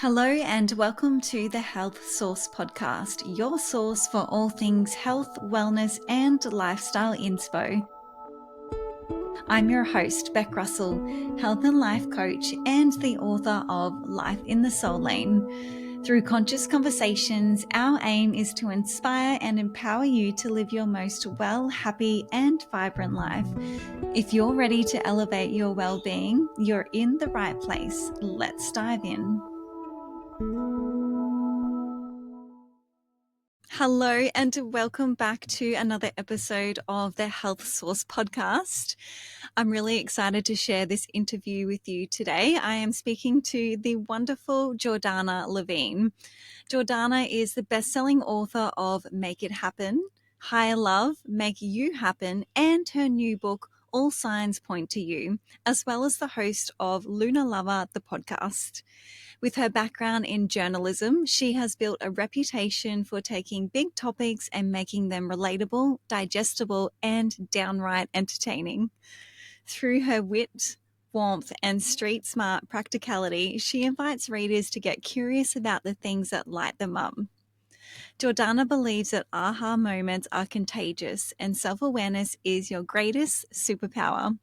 Hello and welcome to the Health Source Podcast, your source for all things health, wellness, and lifestyle inspo. I'm your host, Bec Russell, health and life coach and the author of Life in the Soul Lane. Through conscious conversations, our aim is to inspire and empower you to live your most well, happy, and vibrant life. If you're ready to elevate your well-being, you're in the right place. Let's dive in. Hello and welcome back to another episode of the Health Source Podcast. I'm really excited to share this interview with you today. I am speaking to the wonderful Jordanna Levin. Jordana is the best-selling author of Make It Happen, Higher Love, Make You Happen, and her new book, All Signs Point to You, as well as the host of Lunar Lover, the podcast. With her background in journalism, she has built a reputation for taking big topics and making them relatable, digestible, and downright entertaining. Through her wit, warmth, and street smart practicality, she invites readers to get curious about the things that light them up. Jordana believes that aha moments are contagious and self-awareness is your greatest superpower.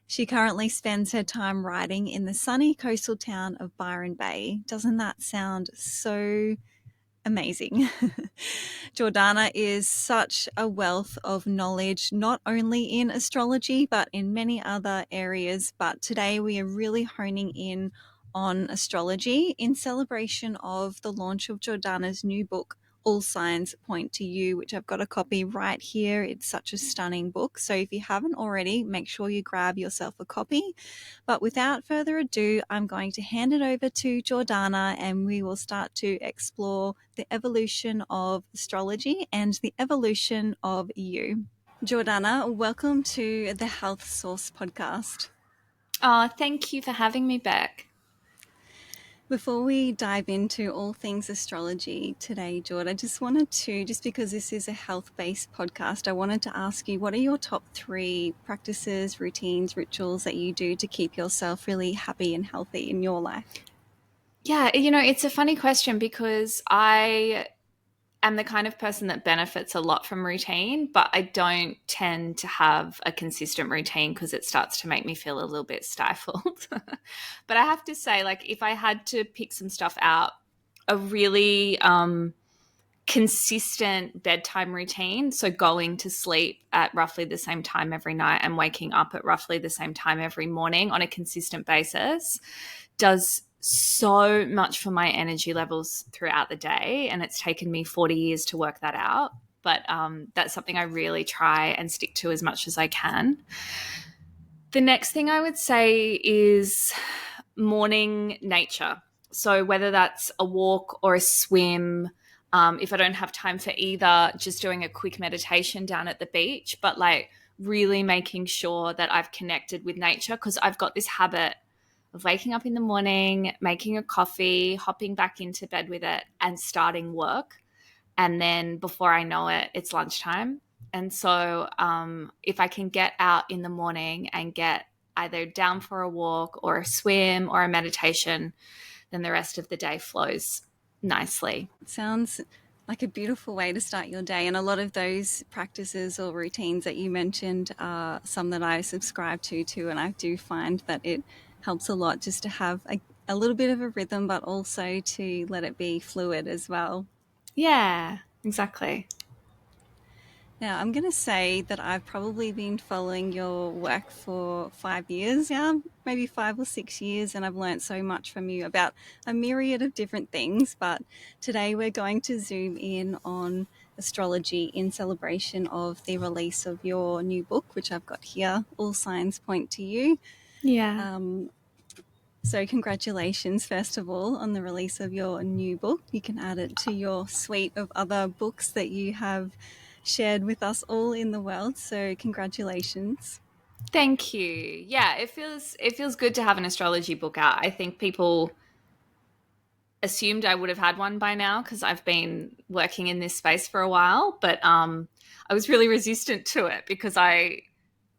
She currently spends her time writing in the sunny coastal town of Byron Bay. Doesn't that sound so amazing? Jordana is such a wealth of knowledge, not only in astrology, but in many other areas. But today we are really honing in on astrology in celebration of the launch of Jordana's new book, All Signs Point to You, which I've got a copy right here. It's such a stunning book. So if you haven't already, make sure you grab yourself a copy. But without further ado, I'm going to hand it over to Jordana and we will start to explore the evolution of astrology and the evolution of you. Jordana, welcome to the Health Source Podcast. Thank you for having me back. Before we dive into all things astrology today, Jord, I just wanted to, just because this is a health-based podcast, I wanted to ask you, what are your top 3 practices, routines, rituals that you do to keep yourself really happy and healthy in your life? Yeah, it's a funny question because I am the kind of person that benefits a lot from routine, but I don't tend to have a consistent routine because it starts to make me feel a little bit stifled. But I have to say, like, if I had to pick some stuff out, a really consistent bedtime routine, so going to sleep at roughly the same time every night and waking up at roughly the same time every morning on a consistent basis, does so much for my energy levels throughout the day. And it's taken me 40 years to work that out. But that's something I really try and stick to as much as I can. The next thing I would say is morning nature. So whether that's a walk or a swim, if I don't have time for either, just doing a quick meditation down at the beach, but like really making sure that I've connected with nature, because I've got this habit of waking up in the morning, making a coffee, hopping back into bed with it and starting work. And then before I know it, it's lunchtime. And so if I can get out in the morning and get either down for a walk or a swim or a meditation, then the rest of the day flows nicely. It sounds like a beautiful way to start your day. And a lot of those practices or routines that you mentioned are some that I subscribe to too. And I do find that it helps a lot just to have a little bit of a rhythm, but also to let it be fluid as well. Yeah, exactly. Now, I'm going to say that I've probably been following your work for 5 years now, maybe 5 or 6 years, and I've learned so much from you about a myriad of different things. But today we're going to zoom in on astrology in celebration of the release of your new book, which I've got here, All Signs Point to You. Yeah. So congratulations, first of all, on the release of your new book. You can add it to your suite of other books that you have shared with us all in the world. So congratulations. Thank you. Yeah, it feels good to have an astrology book out. I think people assumed I would have had one by now because I've been working in this space for a while, but I was really resistant to it because I,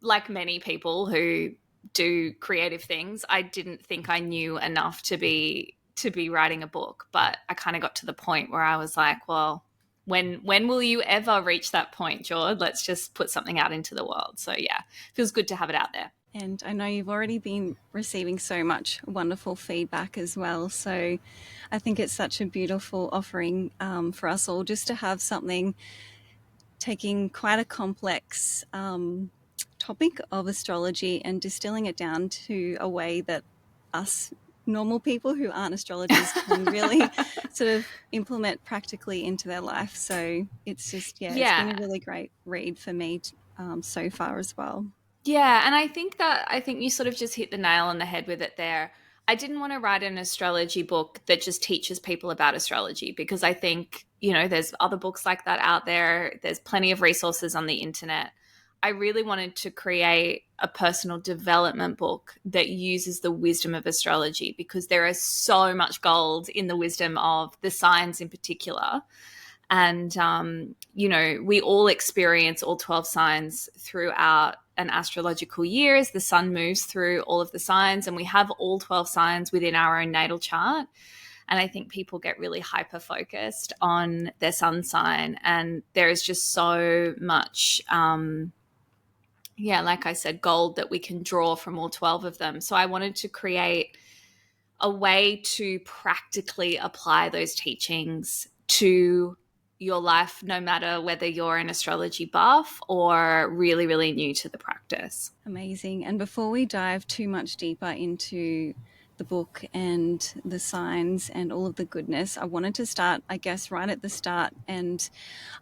like many people who do creative things, I didn't think I knew enough to be to be writing a book, but I kind of got to the point where I was like, well, when will you ever reach that point, Jord? Let's just put something out into the world. So yeah, feels good to have it out there. And I know you've already been receiving so much wonderful feedback as well. So I think it's such a beautiful offering for us all just to have something taking quite a complex topic of astrology and distilling it down to a way that us normal people who aren't astrologers can really sort of implement practically into their life. So it's just, yeah, it's been a Yeah. really great read for me so far as well. Yeah, and I think you sort of just hit the nail on the head with it there. I didn't want to write an astrology book that just teaches people about astrology because I think, there's other books like that out there. There's plenty of resources on the internet. I really wanted to create a personal development book that uses the wisdom of astrology because there is so much gold in the wisdom of the signs in particular. And, we all experience all 12 signs throughout an astrological year as the sun moves through all of the signs, and we have all 12 signs within our own natal chart. And I think people get really hyper focused on their sun sign, and there is just so much, like I said, gold that we can draw from all 12 of them. So I wanted to create a way to practically apply those teachings to your life, no matter whether you're an astrology buff or really, really new to the practice. Amazing. And before we dive too much deeper into the book and the signs and all of the goodness, I wanted to start, I guess, right at the start and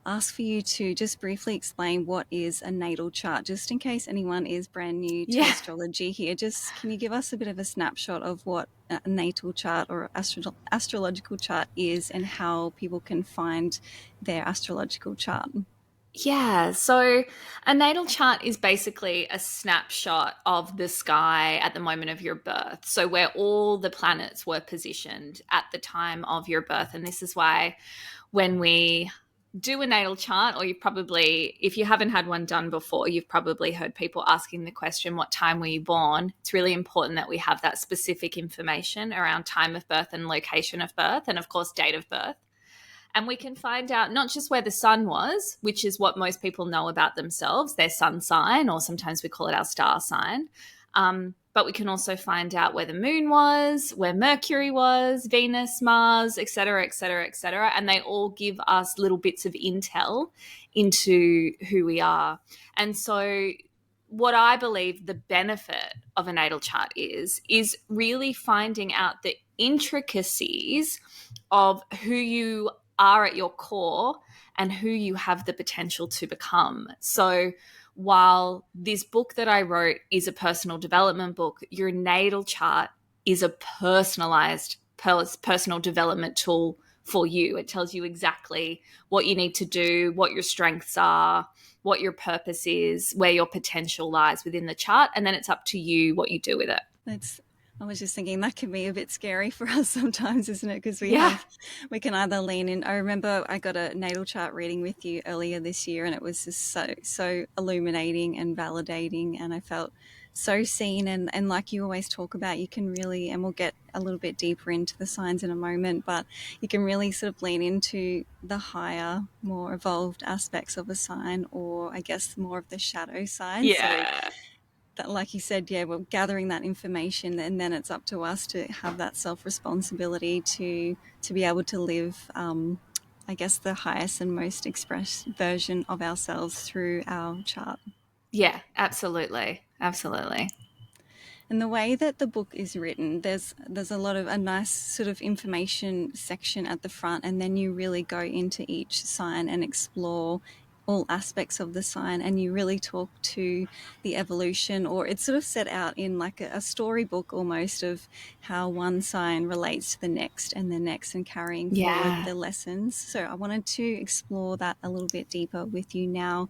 ask for you to just briefly explain what is a natal chart, just in case anyone is brand new to astrology here. Just can you give us a bit of a snapshot of what a natal chart or astrological chart is and how people can find their astrological chart? Yeah, so a natal chart is basically a snapshot of the sky at the moment of your birth. So, where all the planets were positioned at the time of your birth. And this is why when we do a natal chart, or if you haven't had one done before, you've probably heard people asking the question, what time were you born? It's really important that we have that specific information around time of birth and location of birth, and of course, date of birth. And we can find out not just where the sun was, which is what most people know about themselves, their sun sign, or sometimes we call it our star sign. But we can also find out where the moon was, where Mercury was, Venus, Mars, et cetera, et cetera, et cetera. And they all give us little bits of intel into who we are. And so what I believe the benefit of a natal chart is really finding out the intricacies of who you are at your core and who you have the potential to become. So while this book that I wrote is a personal development book, your natal chart is a personalized personal development tool for you. It tells you exactly what you need to do, what your strengths are, what your purpose is, where your potential lies within the chart, and then it's up to you what you do with it. I was just thinking that can be a bit scary for us sometimes, isn't it? Because we can either lean in. I remember I got a natal chart reading with you earlier this year, and it was just so illuminating and validating, and I felt so seen. And like you always talk about, you can really, and we'll get a little bit deeper into the signs in a moment, but you can really sort of lean into the higher, more evolved aspects of a sign, or I guess more of the shadow side. Yeah. So that, like you said, we're gathering that information, and then it's up to us to have that self-responsibility to be able to live, I guess, the highest and most expressed version of ourselves through our chart. Yeah, absolutely. Absolutely. And the way that the book is written, there's a nice sort of information section at the front, and then you really go into each sign and explore all aspects of the sign, and you really talk to the evolution, or it's sort of set out in like a storybook almost of how one sign relates to the next and the next, and carrying forward the lessons. So I wanted to explore that a little bit deeper with you now,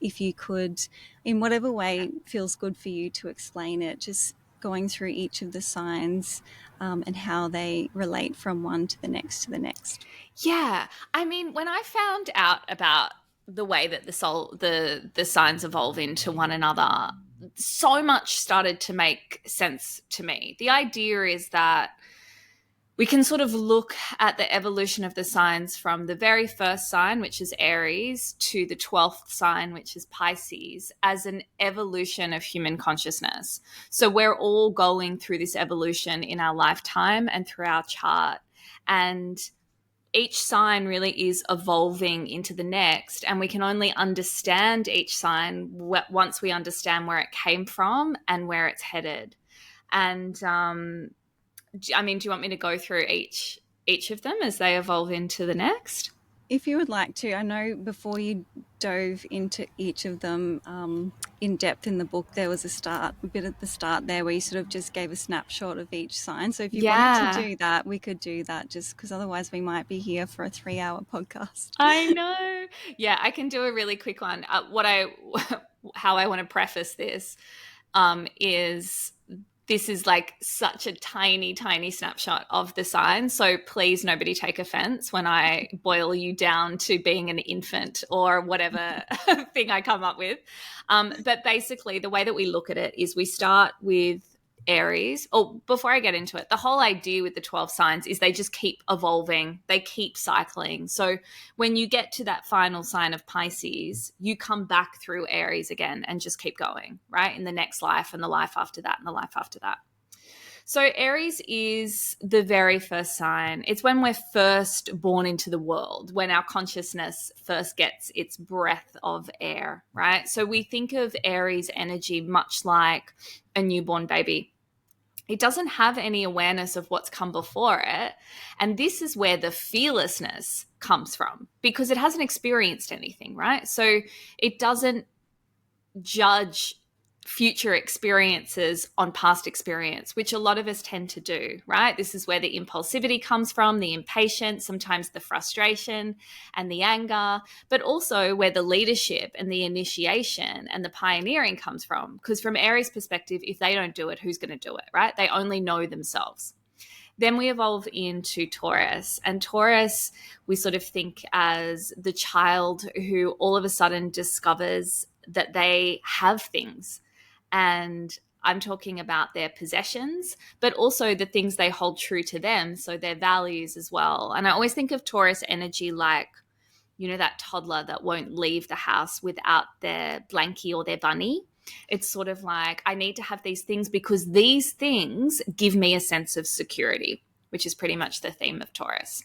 if you could, in whatever way feels good for you to explain it, just going through each of the signs and how they relate from one to the next to the next. Yeah. I mean, when I found out about the way that the signs evolve into one another, so much started to make sense to me. The idea is that we can sort of look at the evolution of the signs from the very first sign, which is Aries, to the 12th sign, which is Pisces, as an evolution of human consciousness. So we're all going through this evolution in our lifetime and through our chart. And each sign really is evolving into the next, and we can only understand each sign once we understand where it came from and where it's headed. And I mean, do you want me to go through each of them as they evolve into the next? If you would like to, I know before you dove into each of them in depth in the book, there was a bit at the start there where you sort of just gave a snapshot of each sign. So if you wanted to Yeah, do that, we could do that, just because otherwise we might be here for a 3-hour podcast. I know. Yeah, I can do a really quick one. How I want to preface this is this is like such a tiny, tiny snapshot of the sign. So please, nobody take offense when I boil you down to being an infant or whatever thing I come up with. But basically, the way that we look at it is we start with Aries. Oh, before I get into it, the whole idea with the 12 signs is they just keep evolving, they keep cycling. So when you get to that final sign of Pisces, you come back through Aries again and just keep going, right? In the next life and the life after that and the life after that. So Aries is the very first sign. It's when we're first born into the world, when our consciousness first gets its breath of air, right? So we think of Aries energy much like a newborn baby. It doesn't have any awareness of what's come before it. And this is where the fearlessness comes from, because it hasn't experienced anything, right? So it doesn't judge future experiences on past experience, which a lot of us tend to do, right? This is where the impulsivity comes from, the impatience, sometimes the frustration and the anger, but also where the leadership and the initiation and the pioneering comes from. Because from Aries' perspective, if they don't do it, who's going to do it, right? They only know themselves. Then we evolve into Taurus. And Taurus, we sort of think as the child who all of a sudden discovers that they have things. And I'm talking about their possessions, but also the things they hold true to them. So their values as well. And I always think of Taurus energy like, you know, that toddler that won't leave the house without their blankie or their bunny. It's sort of like, I need to have these things because these things give me a sense of security, which is pretty much the theme of Taurus.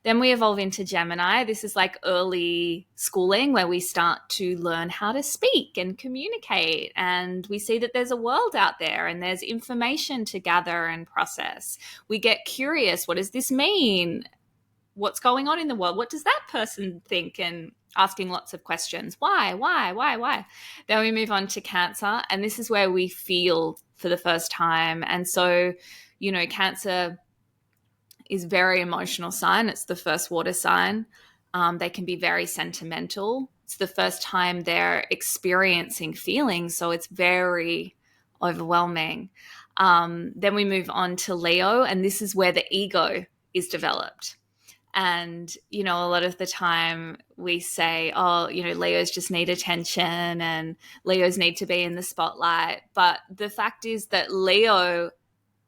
Then we evolve into Gemini. This is like early schooling where we start to learn how to speak and communicate. And we see that there's a world out there and there's information to gather and process. We get curious. What does this mean? What's going on in the world? What does that person think? And asking lots of questions. Why? Then we move on to Cancer. And this is where we feel for the first time. And so, you know, Cancer is very emotional sign. It's the first water sign. They can be very sentimental. It's the first time they're experiencing feelings, so it's very overwhelming. Then we move on to Leo, and this is where the ego is developed. And, you know, a lot of the time we say, oh, you know, Leos just need attention and Leos need to be in the spotlight. But the fact is that Leo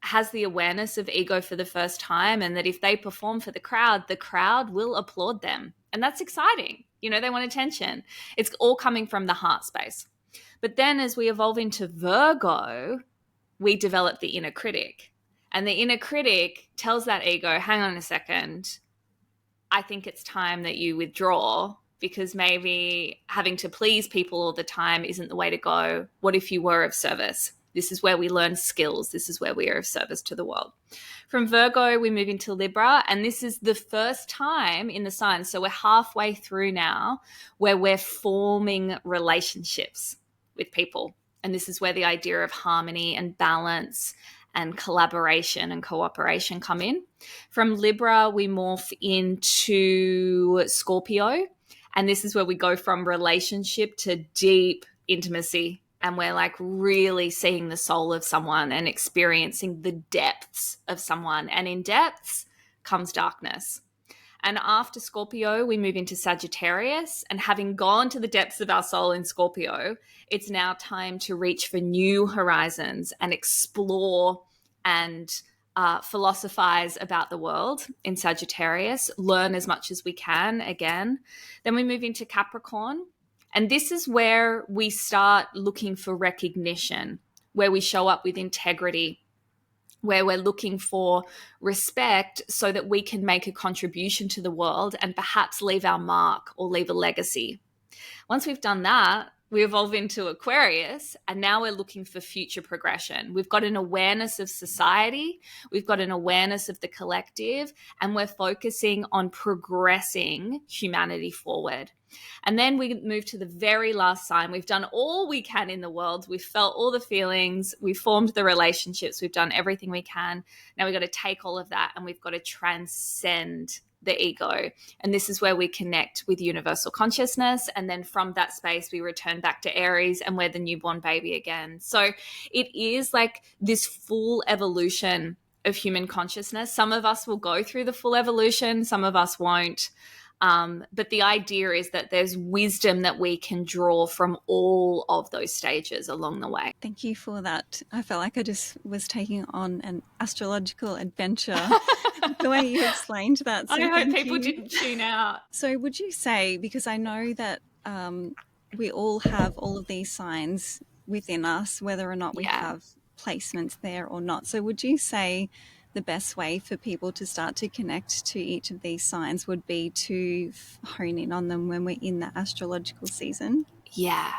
has the awareness of ego for the first time, and that if they perform for the crowd will applaud them. And that's exciting. You know, they want attention. It's all coming from the heart space. But then as we evolve into Virgo, we develop the inner critic. And the inner critic tells that ego, hang on a second, I think it's time that you withdraw, because maybe having to please people all the time isn't the way to go. What if you were of service? This is where we learn skills. This is where we are of service to the world. From Virgo, we move into Libra, and this is the first time in the sign. So we're halfway through now where we're forming relationships with people. And this is where the idea of harmony and balance and collaboration and cooperation come in. From Libra, we morph into Scorpio, and this is where we go from relationship to deep intimacy. And we're like really seeing the soul of someone and experiencing the depths of someone. And in depths comes darkness. And after Scorpio, we move into Sagittarius. And having gone to the depths of our soul in Scorpio, it's now time to reach for new horizons and explore and philosophize about the world in Sagittarius, learn as much as we can again. Then we move into Capricorn. And this is where we start looking for recognition, where we show up with integrity, where we're looking for respect so that we can make a contribution to the world and perhaps leave our mark or leave a legacy. Once we've done that, we evolve into Aquarius, and now we're looking for future progression. We've got an awareness of society, we've got an awareness of the collective, and we're focusing on progressing humanity forward. And then we move to the very last sign. We've done all we can in the world. We've felt all the feelings. We've formed the relationships. We've done everything we can. Now we've got to take all of that and we've got to transcend the ego. And this is where we connect with universal consciousness. And then from that space, we return back to Aries and we're the newborn baby again. So it is like this full evolution of human consciousness. Some of us will go through the full evolution, some of us won't. But the idea is that there's wisdom that we can draw from all of those stages along the way. Thank you for that. I felt like I just was taking on an astrological adventure the way you explained that. So I hope people didn't tune out. So would you say, because I know that we all have all of these signs within us, whether or not we have placements there or not. So would you say the best way for people to start to connect to each of these signs would be to hone in on them when we're in the astrological season? Yeah.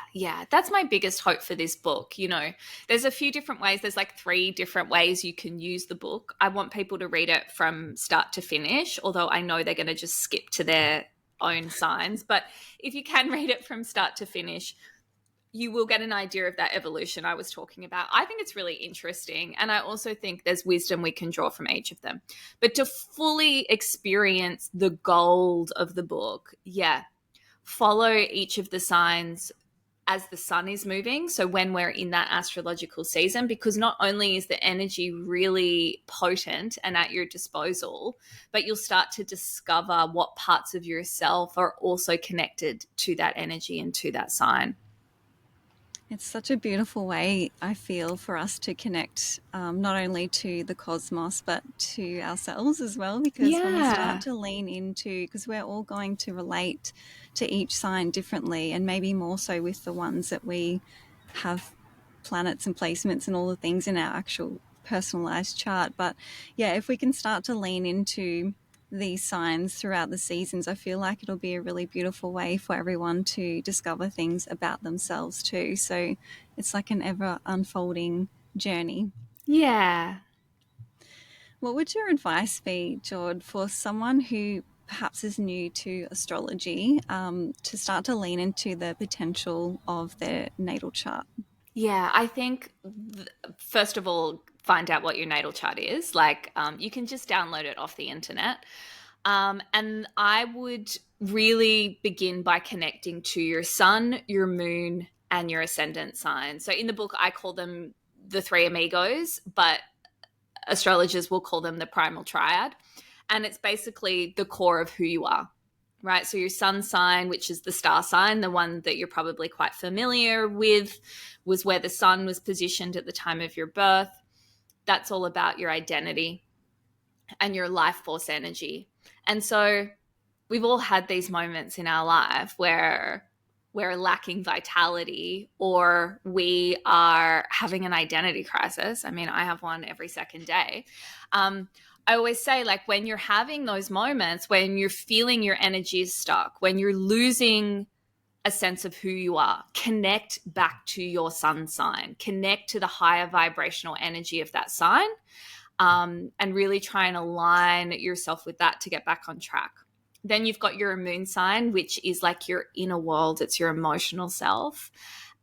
That's my biggest hope for this book. You know, there's a few different ways. There's like 3 different ways you can use the book. I want people to read it from start to finish, although I know they're going to just skip to their own signs. But if you can read it from start to finish, you will get an idea of that evolution I was talking about. I think it's really interesting. And I also think there's wisdom we can draw from each of them. But to fully experience the gold of the book, follow each of the signs as the sun is moving. So when we're in that astrological season, because not only is the energy really potent and at your disposal, but you'll start to discover what parts of yourself are also connected to that energy and to that sign. It's such a beautiful way, I feel, for us to connect not only to the cosmos, but to ourselves as well. Because when we start to lean into, because we're all going to relate to each sign differently, and maybe more so with the ones that we have planets and placements and all the things in our actual personalized chart. But if we can start to lean into these signs throughout the seasons, I feel like it'll be a really beautiful way for everyone to discover things about themselves too. So it's like an ever unfolding journey. Yeah. What would your advice be, Jord, for someone who perhaps is new to astrology, to start to lean into the potential of their natal chart? Yeah, I think, first of all, find out what your natal chart is. Like, you can just download it off the internet. And I would really begin by connecting to your sun, your moon, and your ascendant sign. So in the book, I call them the 3 amigos, but astrologers will call them the primal triad. And it's basically the core of who you are. Right. So your sun sign, which is the star sign, the one that you're probably quite familiar with, was where the sun was positioned at the time of your birth. That's all about your identity and your life force energy. And so we've all had these moments in our life where we're lacking vitality or we are having an identity crisis. I mean, I have one every second day. I always say, like, when you're having those moments, when you're feeling your energy is stuck, when you're losing a sense of who you are, connect back to your sun sign, connect to the higher vibrational energy of that sign, and really try and align yourself with that to get back on track. Then you've got your moon sign, which is like your inner world. It's your emotional self.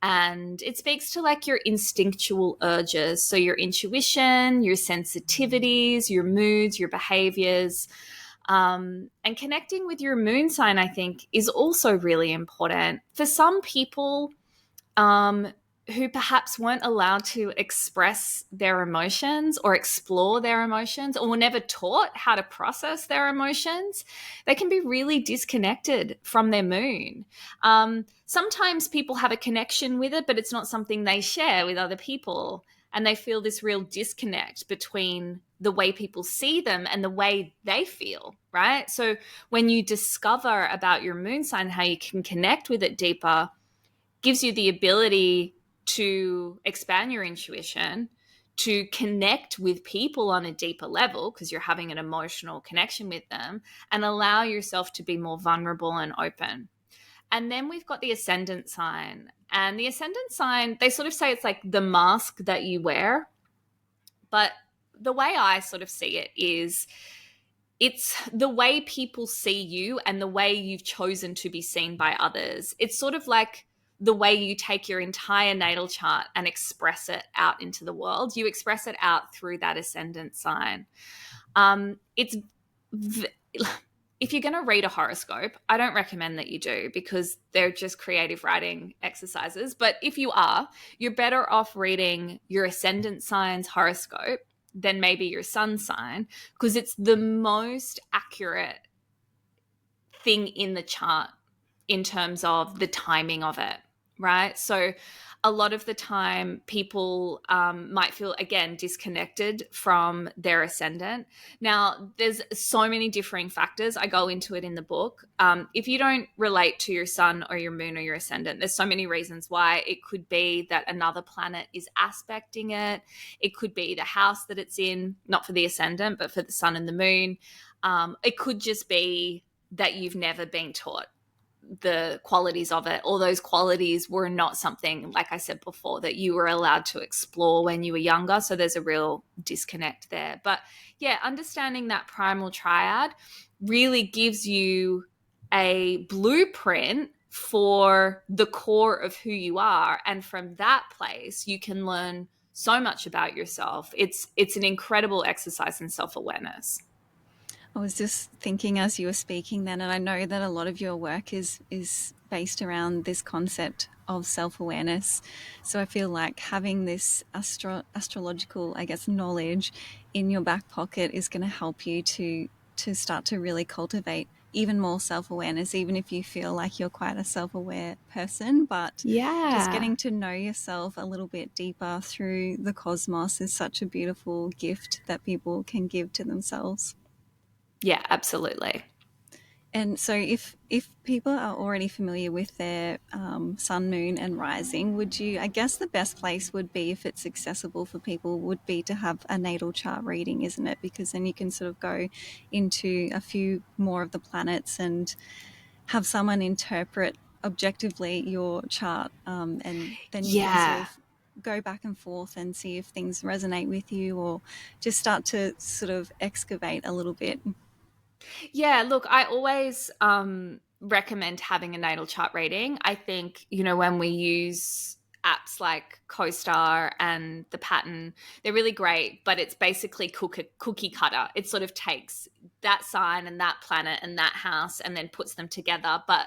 And it speaks to like your instinctual urges. So your intuition, your sensitivities, your moods, your behaviors. And connecting with your moon sign, I think, is also really important. For some people who perhaps weren't allowed to express their emotions or explore their emotions, or were never taught how to process their emotions, they can be really disconnected from their moon. Sometimes people have a connection with it, but it's not something they share with other people. And they feel this real disconnect between the way people see them and the way they feel, right? So when you discover about your moon sign, how you can connect with it deeper, gives you the ability to expand your intuition, to connect with people on a deeper level because you're having an emotional connection with them, and allow yourself to be more vulnerable and open. And then we've got the ascendant sign. And the ascendant sign, they sort of say it's like the mask that you wear. But the way I sort of see it is it's the way people see you and the way you've chosen to be seen by others. It's sort of like the way you take your entire natal chart and express it out into the world. You express it out through that ascendant sign. It's if you're going to read a horoscope, I don't recommend that you do because they're just creative writing exercises. But if you are, you're better off reading your ascendant sign's horoscope than maybe your sun sign because it's the most accurate thing in the chart in terms of the timing of it, right? So a lot of the time people might feel, again, disconnected from their ascendant. Now, there's so many differing factors. I go into it in the book. If you don't relate to your sun or your moon or your ascendant, there's so many reasons why. It could be that another planet is aspecting it. It could be the house that it's in, not for the ascendant, but for the sun and the moon. It could just be that you've never been taught the qualities of it, or those qualities were not something, like I said before, that you were allowed to explore when you were younger. So there's a real disconnect there. But yeah, understanding that primal triad really gives you a blueprint for the core of who you are. And from that place, you can learn so much about yourself. It's an incredible exercise in self-awareness. I was just thinking as you were speaking then, and I know that a lot of your work is based around this concept of self-awareness. So I feel like having this astrological, I guess, knowledge in your back pocket is going to help you to start to really cultivate even more self-awareness, even if you feel like you're quite a self-aware person. But just Yeah. getting to know yourself a little bit deeper through the cosmos is such a beautiful gift that people can give to themselves. Yeah, absolutely. And so, if people are already familiar with their sun, moon, and rising, would you? I guess the best place would be, if it's accessible for people, would be to have a natal chart reading, isn't it? Because then you can sort of go into a few more of the planets and have someone interpret objectively your chart, and then you can sort Yeah. of go back and forth and see if things resonate with you, or just start to sort of excavate a little bit. Yeah, look, I always recommend having a natal chart reading. I think, when we use apps like CoStar and the Pattern, they're really great, but it's basically cookie cutter. It sort of takes that sign and that planet and that house and then puts them together. But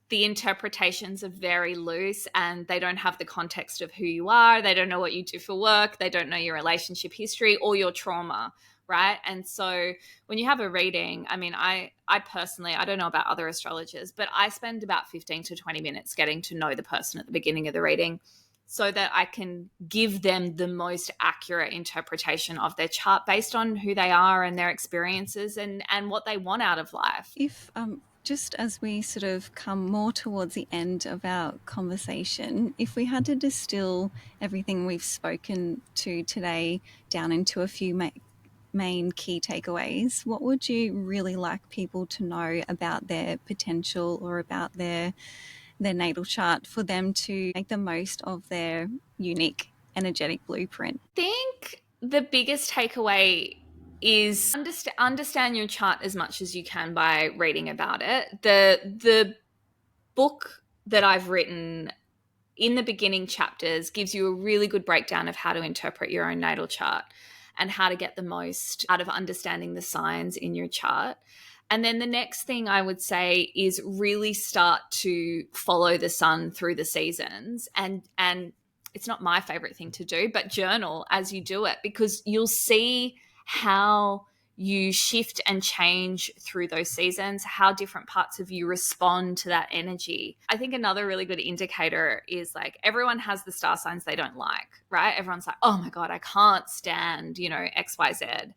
the interpretations are very loose and they don't have the context of who you are. They don't know what you do for work. They don't know your relationship history or your trauma, right? And so when you have a reading, I mean, I personally, I don't know about other astrologers, but I spend about 15 to 20 minutes getting to know the person at the beginning of the reading so that I can give them the most accurate interpretation of their chart based on who they are and their experiences and what they want out of life. If just as we sort of come more towards the end of our conversation, if we had to distill everything we've spoken to today down into a few main key takeaways, what would you really like people to know about their potential or about their natal chart for them to make the most of their unique energetic blueprint? I think the biggest takeaway is understand your chart as much as you can by reading about it. The book that I've written in the beginning chapters gives you a really good breakdown of how to interpret your own natal chart and how to get the most out of understanding the signs in your chart. And then the next thing I would say is really start to follow the sun through the seasons, and it's not my favorite thing to do, but journal as you do it, because you'll see how you shift and change through those seasons, how different parts of you respond to that energy. I think another really good indicator is like everyone has the star signs they don't like, right? Everyone's like, oh my God, I can't stand, XYZ.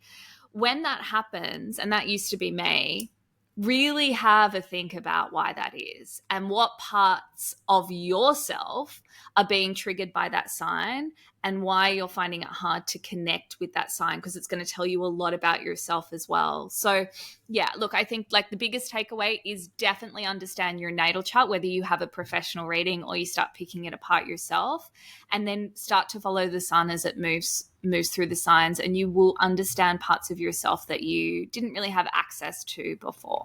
When that happens, and that used to be me, really have a think about why that is and what parts of yourself are being triggered by that sign and why you're finding it hard to connect with that sign, because it's going to tell you a lot about yourself as well. So yeah, look, I think like the biggest takeaway is definitely understand your natal chart, whether you have a professional reading or you start picking it apart yourself, and then start to follow the sun as it moves through the signs, and you will understand parts of yourself that you didn't really have access to before.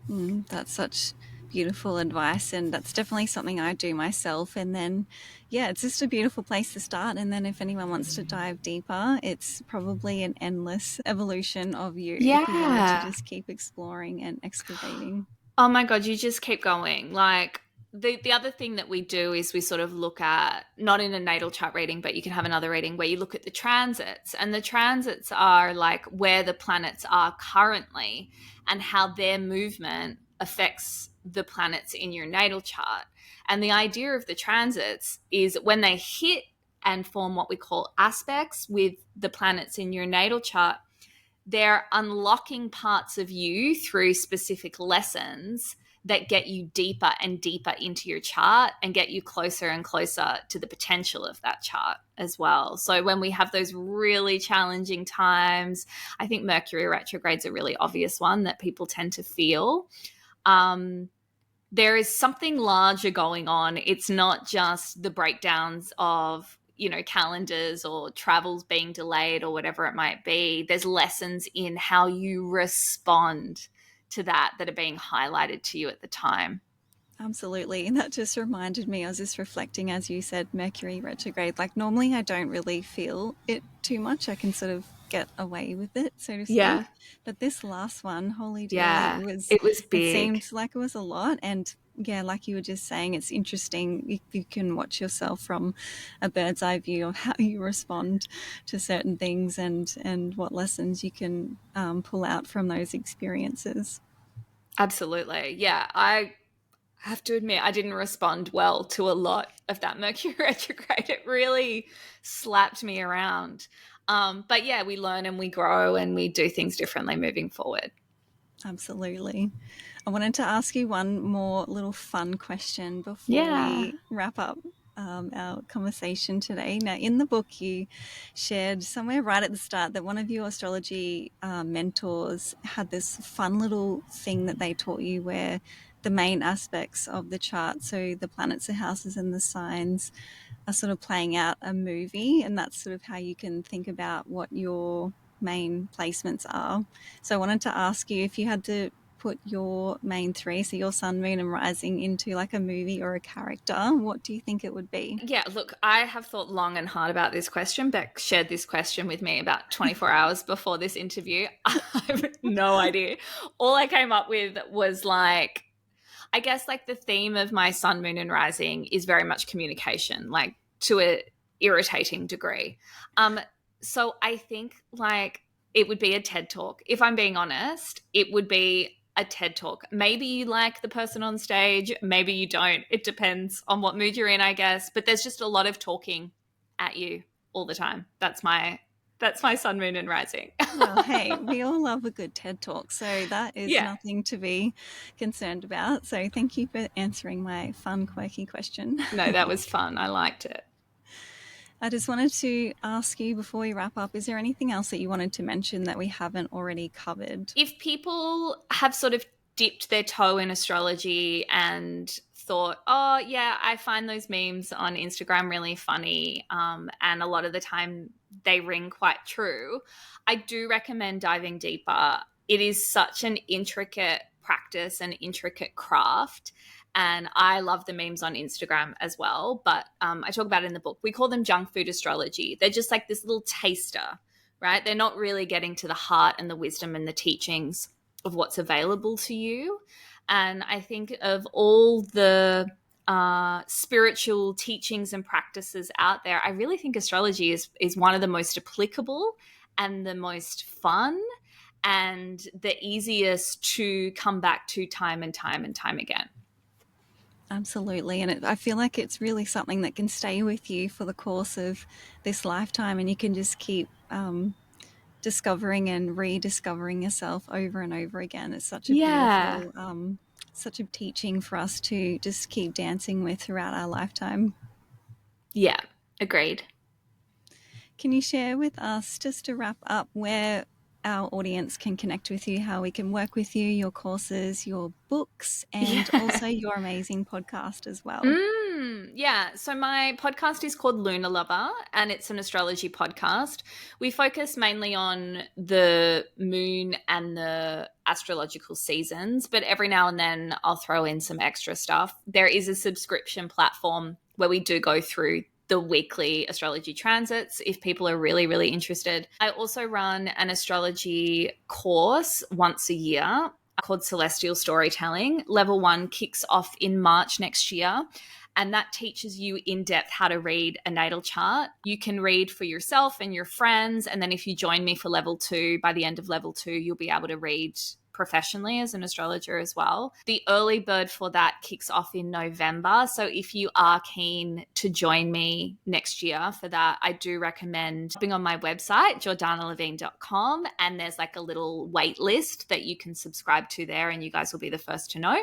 That's such beautiful advice, and that's definitely something I do myself. And then, yeah, it's just a beautiful place to start. And then if anyone wants to dive deeper, it's probably an endless evolution of you if you wanted to Yeah. just keep exploring and excavating. Oh my God, you just keep going. Like the other thing that we do is we sort of look at, not in a natal chart reading, but you can have another reading where you look at the transits. And the transits are like where the planets are currently and how their movement affects the planets in your natal chart. And the idea of the transits is when they hit and form what we call aspects with the planets in your natal chart, they're unlocking parts of you through specific lessons that get you deeper and deeper into your chart and get you closer and closer to the potential of that chart as well. So when we have those really challenging times, I think Mercury retrograde's a really obvious one that people tend to feel. There is something larger going on. It's not just the breakdowns of calendars or travels being delayed or whatever it might be. There's lessons in how you respond to that are being highlighted to you at the time. Absolutely. And that just reminded me, I was just reflecting as you said, Mercury retrograde. Like, normally I don't really feel it too much. I can sort of get away with it, so to Yeah. speak. But this last one, holy dooly, Yeah. It was it big. seemed like it was a lot. And yeah, like you were just saying, it's interesting. You can watch yourself from a bird's eye view of how you respond to certain things and what lessons you can pull out from those experiences. Absolutely. Yeah. I have to admit, I didn't respond well to a lot of that Mercury retrograde. It really slapped me around. But yeah, we learn and we grow and we do things differently moving forward. Absolutely. I wanted to ask you one more little fun question before Yeah. we wrap up our conversation today. Now, in the book, you shared somewhere right at the start that one of your astrology mentors had this fun little thing that they taught you where the main aspects of the chart, so the planets, the houses, and the signs, are sort of playing out a movie, and that's sort of how you can think about what your main placements are. So I wanted to ask you if you had to put your main three, so your sun, moon, and rising, into like a movie or a character, what do you think it would be? Yeah, look, I have thought long and hard about this question. Beck shared this question with me about 24 hours before this interview. I have no idea. All I came up with was like, I guess like the theme of my sun, moon, and rising is very much communication, like to a irritating degree. So I think like it would be a TED talk. If I'm being honest, it would be a TED talk. Maybe you like the person on stage, maybe you don't. It depends on what mood you're in, I guess. But there's just a lot of talking at you all the time. That's my sun, moon, and rising. Well, hey, we all love a good TED talk, so that is Yeah. nothing to be concerned about. So thank you for answering my fun, quirky question. No, that was fun. I liked it. I just wanted to ask you before we wrap up, is there anything else that you wanted to mention that we haven't already covered? If people have sort of dipped their toe in astrology and thought, oh, yeah, I find those memes on Instagram really funny, and a lot of the time they ring quite true, I do recommend diving deeper. It is such an intricate practice and intricate craft. And I love the memes on Instagram as well. But I talk about it in the book. We call them junk food astrology. They're just like this little taster, right? They're not really getting to the heart and the wisdom and the teachings of what's available to you. And I think of all the spiritual teachings and practices out there, I really think astrology is one of the most applicable and the most fun and the easiest to come back to time and time and time again. Absolutely. And I feel like it's really something that can stay with you for the course of this lifetime, and you can just keep discovering and rediscovering yourself over and over again. It's such a Yeah. beautiful, such a teaching for us to just keep dancing with throughout our lifetime. Yeah, agreed. Can you share with us, just to wrap up, where our audience can connect with you, how we can work with you, your courses, your books, and Yeah. also your amazing podcast as well? Yeah. So my podcast is called Lunar Lover, and it's an astrology podcast. We focus mainly on the moon and the astrological seasons, but every now and then I'll throw in some extra stuff. There is a subscription platform where we do go through the weekly astrology transits if people are really, really interested. I also run an astrology course once a year called Celestial Storytelling. Level 1 kicks off in March next year. And that teaches you in depth how to read a natal chart. You can read for yourself and your friends. And then if you join me for level 2, by the end of level 2, you'll be able to read professionally as an astrologer as well. The early bird for that kicks off in November. So if you are keen to join me next year for that, I do recommend hopping on my website, jordanalevin.com, and there's like a little wait list that you can subscribe to there, and you guys will be the first to know.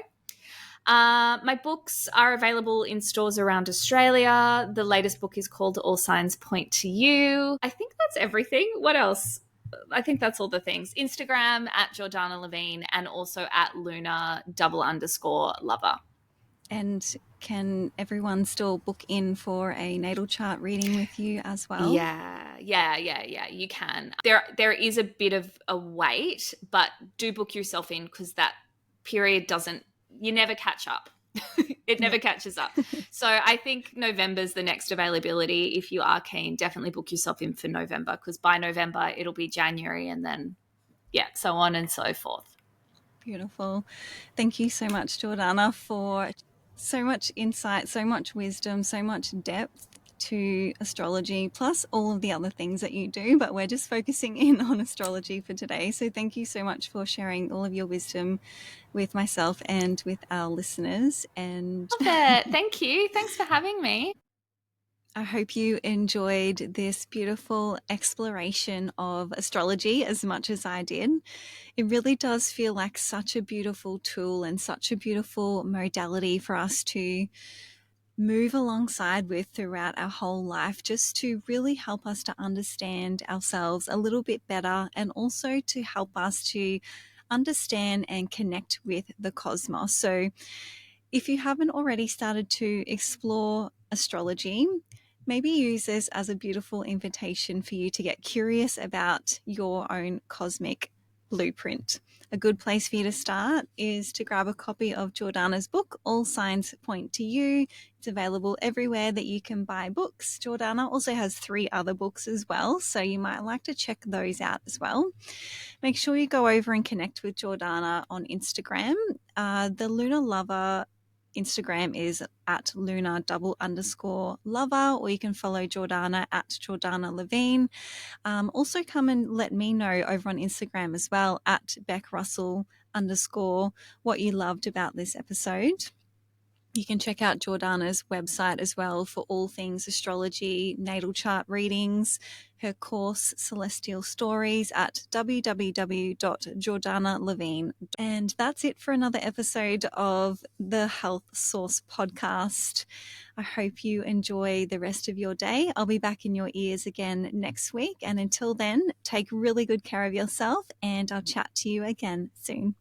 My books are available in stores around Australia. The latest book is called All Signs Point to You. I think that's everything. What else? I think that's all the things. Instagram at Jordanna Levin, and also at Luna_lover. And can everyone still book in for a natal chart reading with you as well? Yeah. You can. There is a bit of a wait, but do book yourself in, because that period you never catch up. It never Yeah. catches up. So I think November's the next availability. If you are keen, definitely book yourself in for November, because by November it'll be January, and then so on and so forth. Beautiful. Thank you so much, Jordana, for so much insight, so much wisdom, so much depth to astrology, plus all of the other things that you do. But we're just focusing in on astrology for today. So thank you so much for sharing all of your wisdom with myself and with our listeners. And Love it. Thank you. Thanks for having me. I hope you enjoyed this beautiful exploration of astrology as much as I did. It really does feel like such a beautiful tool and such a beautiful modality for us to move alongside with throughout our whole life, just to really help us to understand ourselves a little bit better, and also to help us to understand and connect with the cosmos. So if you haven't already started to explore astrology, maybe use this as a beautiful invitation for you to get curious about your own cosmic blueprint. A good place for you to start is to grab a copy of Jordana's book, All Signs Point to You. It's available everywhere that you can buy books. Jordana also has 3 other books as well, so you might like to check those out as well. Make sure you go over and connect with Jordana on Instagram. The Lunar Lover Instagram is at Luna_lover, or you can follow Jordana at Jordanna Levin. Also come and let me know over on Instagram as well at Bec Russell _ what you loved about this episode. You can check out Jordana's website as well for all things astrology, natal chart readings, her course Celestial Stories at www.jordanalevine. And that's it for another episode of the Health Source podcast. I hope you enjoy the rest of your day. I'll be back in your ears again next week. And until then, take really good care of yourself, and I'll chat to you again soon.